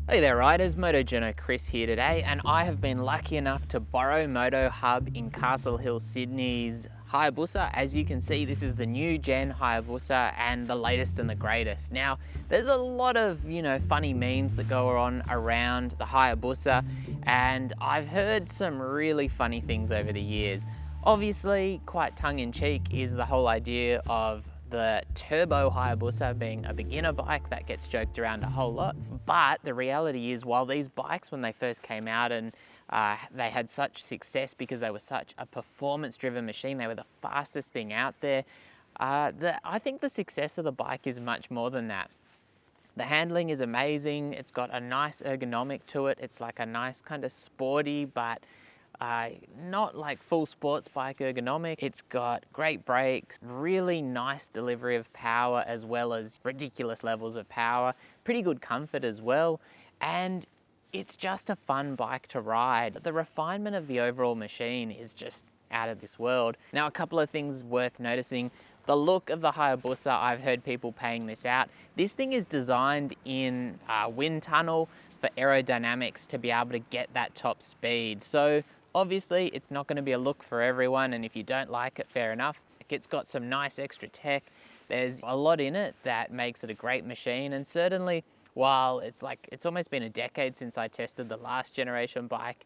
Hey there riders, Journo Kris here today, and I have been lucky enough to borrow MotoHUB in Castle Hill, Sydney's Hayabusa. As you can see, this is the new gen Hayabusa and the latest and the greatest. Now, there's a lot of, funny memes that go on around the Hayabusa, and I've heard some really funny things over the years. Obviously, quite tongue-in-cheek is the whole idea of the turbo Hayabusa being a beginner bike. That gets joked around a whole lot. But the reality is, while these bikes, when they first came out and they had such success because they were such a performance-driven machine, they were the fastest thing out there, I think the success of the bike is much more than that. The handling is amazing. It's got a nice ergonomic to it. It's like a nice kind of sporty, but not like full sports bike ergonomic. It's got great brakes, really nice delivery of power as well as ridiculous levels of power, pretty good comfort as well, and it's just a fun bike to ride. The refinement of the overall machine is just out of this world. Now, a couple of things worth noticing. The look of the Hayabusa, I've heard people paying this out. This thing is designed in wind tunnel for aerodynamics to be able to get that top speed. So obviously, it's not going to be a look for everyone, and if you don't like it, fair enough. It's got some nice extra tech. There's a lot in it that makes it a great machine, and certainly, while it's almost been a decade since I tested the last generation bike,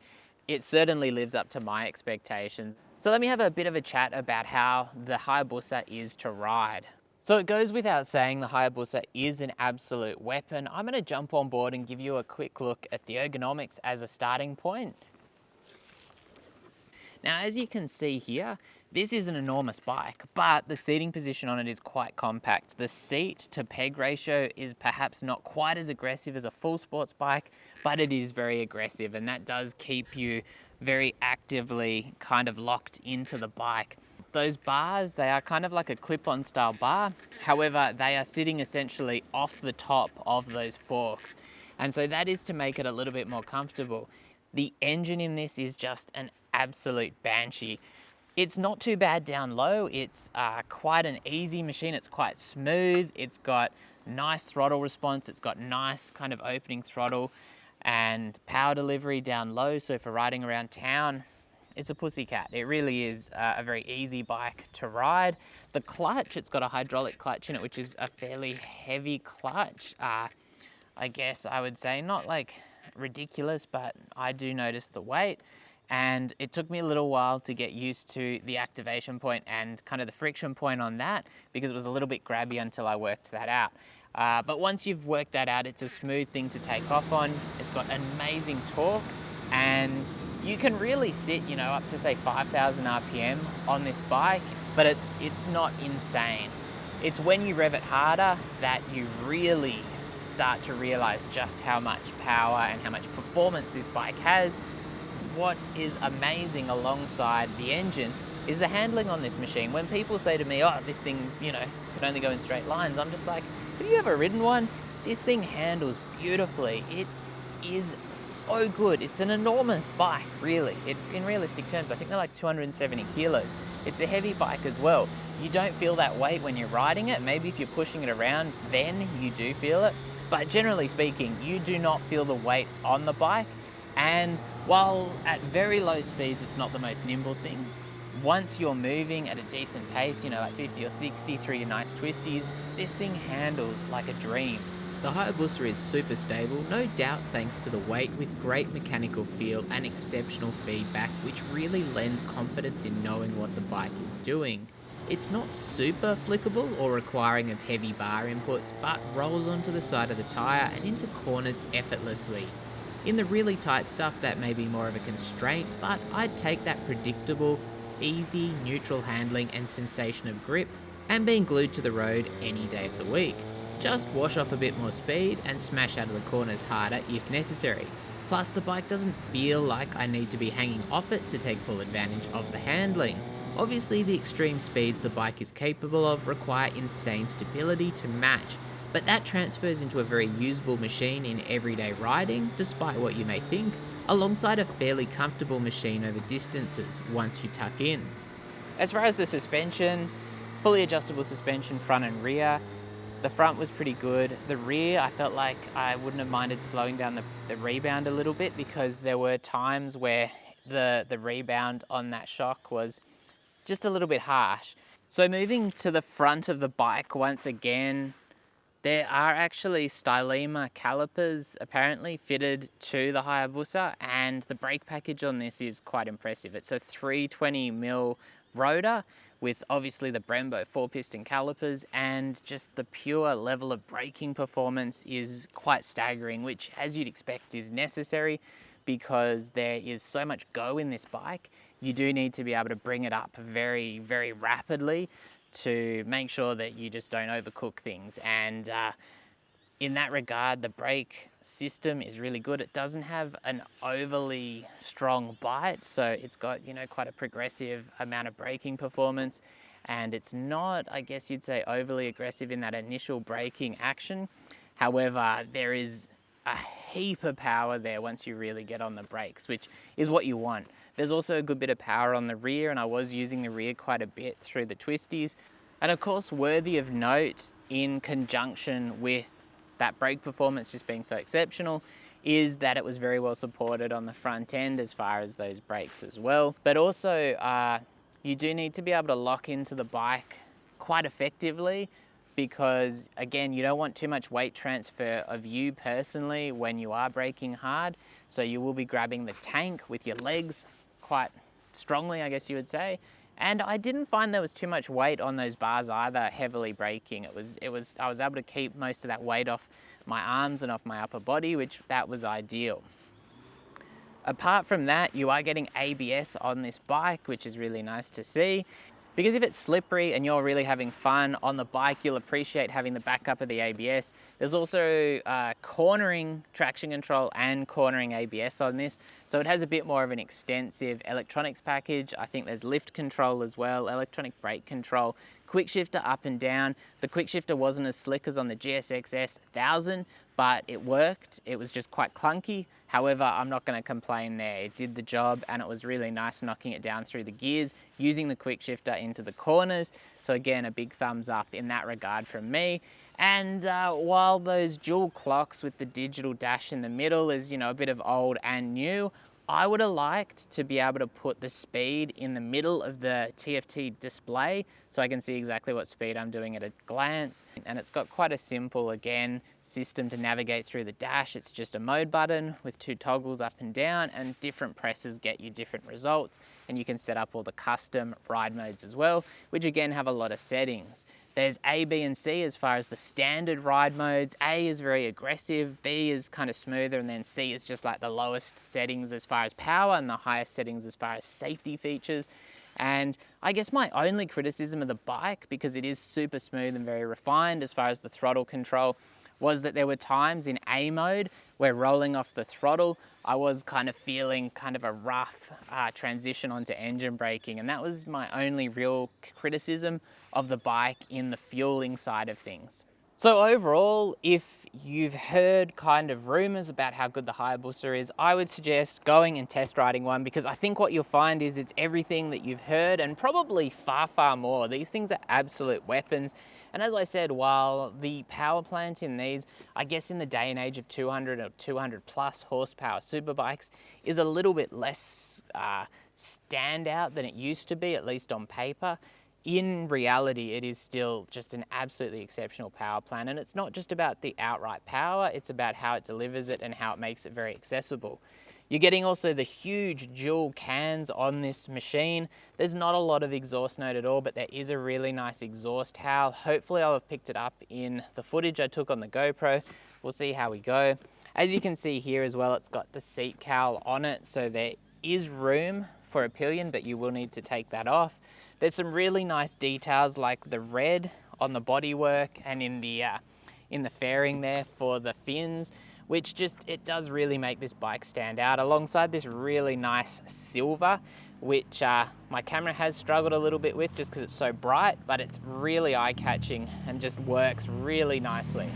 it certainly lives up to my expectations. So let me have a bit of a chat about how the Hayabusa is to ride. So it goes without saying the Hayabusa is an absolute weapon. I'm going to jump on board and give you a quick look at the ergonomics as a starting point. Now, as you can see here, this is an enormous bike, but the seating position on it is quite compact. The seat to peg ratio is perhaps not quite as aggressive as a full sports bike, but it is very aggressive, and that does keep you very actively kind of locked into the bike. Those bars, they are kind of like a clip-on style bar. However, they are sitting essentially off the top of those forks. And so that is to make it a little bit more comfortable. The engine in this is just an absolute banshee. It's not too bad down low. It's quite an easy machine. It's quite smooth. It's got nice throttle response. It's got nice kind of opening throttle and power delivery down low. So for riding around town, it's a pussycat. It really is a very easy bike to ride. The clutch, it's got a hydraulic clutch in it, which is a fairly heavy clutch. I guess I would say not like ridiculous, but I do notice the weight. And it took me a little while to get used to the activation point and kind of the friction point on that, because it was a little bit grabby until I worked that out. But once you've worked that out, it's a smooth thing to take off on. It's got amazing torque, and you can really sit, up to say 5,000 RPM on this bike, but it's not insane. It's when you rev it harder that you really start to realize just how much power and how much performance this bike has. What is amazing alongside the engine is the handling on this machine. When people say to me, oh, this thing, can only go in straight lines, I'm just like, have you ever ridden one? This thing handles beautifully. It is so good. It's an enormous bike, really. In realistic terms, I think they're like 270 kilos. It's a heavy bike as well. You don't feel that weight when you're riding it. Maybe if you're pushing it around, then you do feel it. But generally speaking, you do not feel the weight on the bike. And while at very low speeds, it's not the most nimble thing, once you're moving at a decent pace, like 50 or 60 through your nice twisties, this thing handles like a dream. The Hayabusa is super stable, no doubt thanks to the weight, with great mechanical feel and exceptional feedback, which really lends confidence in knowing what the bike is doing. It's not super flickable or requiring of heavy bar inputs, but rolls onto the side of the tyre and into corners effortlessly. In the really tight stuff, that may be more of a constraint, but I'd take that predictable, easy, neutral handling and sensation of grip and being glued to the road any day of the week. Just wash off a bit more speed and smash out of the corners harder if necessary. Plus, the bike doesn't feel like I need to be hanging off it to take full advantage of the handling. Obviously, the extreme speeds the bike is capable of require insane stability to match, but that transfers into a very usable machine in everyday riding, despite what you may think, alongside a fairly comfortable machine over distances once you tuck in. As far as the suspension, fully adjustable suspension front and rear, The front was pretty good. The rear, I felt like I wouldn't have minded slowing down the rebound a little bit, because there were times where the rebound on that shock was just a little bit harsh. So moving to the front of the bike once again, there are actually Stylema calipers apparently fitted to the Hayabusa, and the brake package on this is quite impressive. It's a 320mm rotor with obviously the Brembo 4-piston calipers, and just the pure level of braking performance is quite staggering, which, as you'd expect, is necessary because there is so much go in this bike. You do need to be able to bring it up very, very rapidly to make sure that you just don't overcook things. And in that regard, the brake system is really good. It doesn't have an overly strong bite, so it's got, you know, quite a progressive amount of braking performance, and it's not, I guess you'd say, overly aggressive in that initial braking action. However, there is a heap of power there once you really get on the brakes, which is what you want. There's also a good bit of power on the rear, and I was using the rear quite a bit through the twisties. And of course, worthy of note, in conjunction with that brake performance just being so exceptional, is that it was very well supported on the front end as far as those brakes as well. But also, you do need to be able to lock into the bike quite effectively, because again, you don't want too much weight transfer of you personally when you are braking hard. So you will be grabbing the tank with your legs quite strongly, I guess you would say. And I didn't find there was too much weight on those bars either, heavily braking. I was able to keep most of that weight off my arms and off my upper body, which that was ideal. Apart from that, you are getting ABS on this bike, which is really nice to see. Because if it's slippery and you're really having fun on the bike, you'll appreciate having the backup of the ABS. There's also cornering traction control and cornering ABS on this. So it has a bit more of an extensive electronics package. I think there's lift control as well, electronic brake control, quick shifter up and down. The quick shifter wasn't as slick as on the GSX-S 1000, but it worked. It was just quite clunky. However, I'm not going to complain there. It did the job, and it was really nice knocking it down through the gears, using the quick shifter into the corners. So again, a big thumbs up in that regard from me. And while those dual clocks with the digital dash in the middle is, you know, a bit of old and new, I would have liked to be able to put the speed in the middle of the TFT display so I can see exactly what speed I'm doing at a glance. And it's got quite a simple, again, system to navigate through the dash. It's just a mode button with 2 toggles up and down, and different presses get you different results. And you can set up all the custom ride modes as well, which again have a lot of settings. There's A, B, and C as far as the standard ride modes. A is very aggressive, B is kind of smoother, and then C is just like the lowest settings as far as power and the highest settings as far as safety features. And I guess my only criticism of the bike, because it is super smooth and very refined as far as the throttle control, was that there were times in A mode where rolling off the throttle, I was kind of feeling kind of a rough transition onto engine braking. And that was my only real criticism of the bike in the fueling side of things. So overall, if you've heard kind of rumors about how good the Hayabusa is, I would suggest going and test riding one, because I think what you'll find is it's everything that you've heard and probably far, far more. These things are absolute weapons. And as I said, while the power plant in these, I guess in the day and age of 200 or 200 plus horsepower superbikes, is a little bit less standout than it used to be, at least on paper, in reality, it is still just an absolutely exceptional power plant. And it's not just about the outright power, it's about how it delivers it and how it makes it very accessible. You're getting also the huge dual cans on this machine. There's not a lot of exhaust note at all, but there is a really nice exhaust howl. Hopefully I'll have picked it up in the footage I took on the GoPro. We'll see how we go. As you can see here as well, it's got the seat cowl on it, so there is room for a pillion, but you will need to take that off. There's some really nice details like the red on the bodywork and in the fairing there for the fins, which just, it does really make this bike stand out, alongside this really nice silver, which my camera has struggled a little bit with just because it's so bright, but it's really eye-catching and just works really nicely.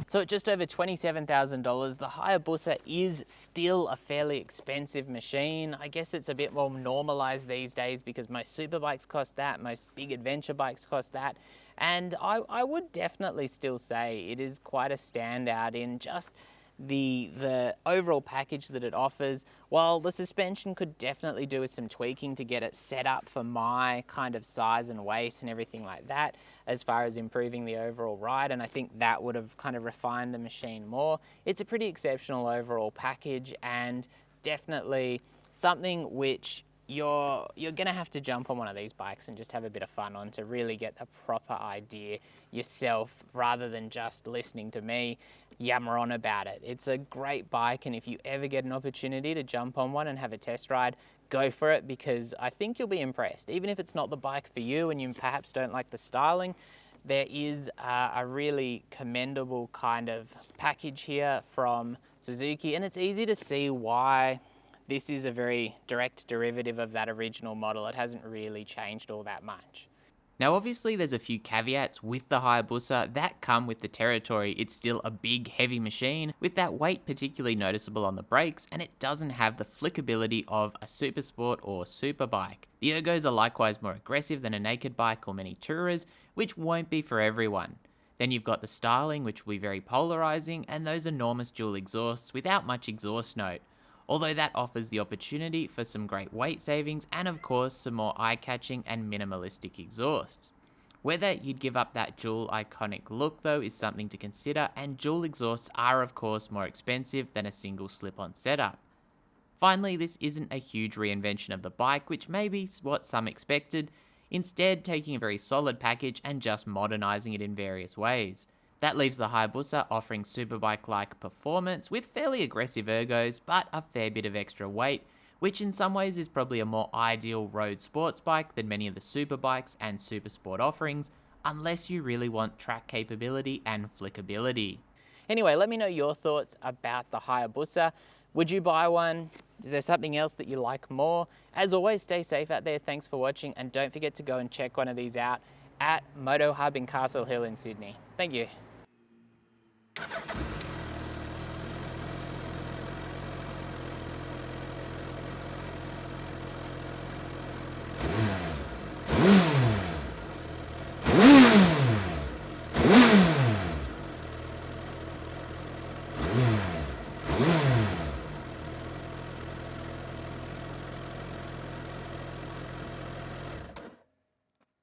So at just over $27,000, the Hayabusa is still a fairly expensive machine. I guess it's a bit more normalized these days because most superbikes cost that, most big adventure bikes cost that, And I would definitely still say it is quite a standout in just the overall package that it offers. While the suspension could definitely do with some tweaking to get it set up for my kind of size and weight and everything like that, as far as improving the overall ride, and I think that would have kind of refined the machine more. It's a pretty exceptional overall package, and definitely something which you're gonna have to jump on one of these bikes and just have a bit of fun on to really get a proper idea yourself, rather than just listening to me yammer on about it. It's a great bike, and if you ever get an opportunity to jump on one and have a test ride, go for it, because I think you'll be impressed. Even if it's not the bike for you and you perhaps don't like the styling, there is a really commendable kind of package here from Suzuki, and it's easy to see why this is a very direct derivative of that original model. It hasn't really changed all that much. Now obviously there's a few caveats with the Hayabusa that come with the territory. It's still a big heavy machine with that weight particularly noticeable on the brakes, and it doesn't have the flickability of a super sport or superbike. The ergos are likewise more aggressive than a naked bike or many tourers, which won't be for everyone. Then you've got the styling, which will be very polarizing, and those enormous dual exhausts without much exhaust note. Although that offers the opportunity for some great weight savings and of course some more eye-catching and minimalistic exhausts. Whether you'd give up that dual iconic look though is something to consider, and dual exhausts are of course more expensive than a single slip-on setup. Finally, this isn't a huge reinvention of the bike, which may be what some expected, instead taking a very solid package and just modernizing it in various ways. That leaves the Hayabusa offering Superbike-Like Performance with fairly aggressive ergos, but a fair bit of extra weight, which in some ways is probably a more ideal road sports bike than many of the superbikes and supersport offerings, unless you really want track capability and flickability. Anyway, let me know your thoughts about the Hayabusa. Would you buy one? Is there something else that you like more? As always, stay safe out there. Thanks for watching, and don't forget to go and check one of these out at MotoHUB in Castle Hill in Sydney. Thank you. Yeah.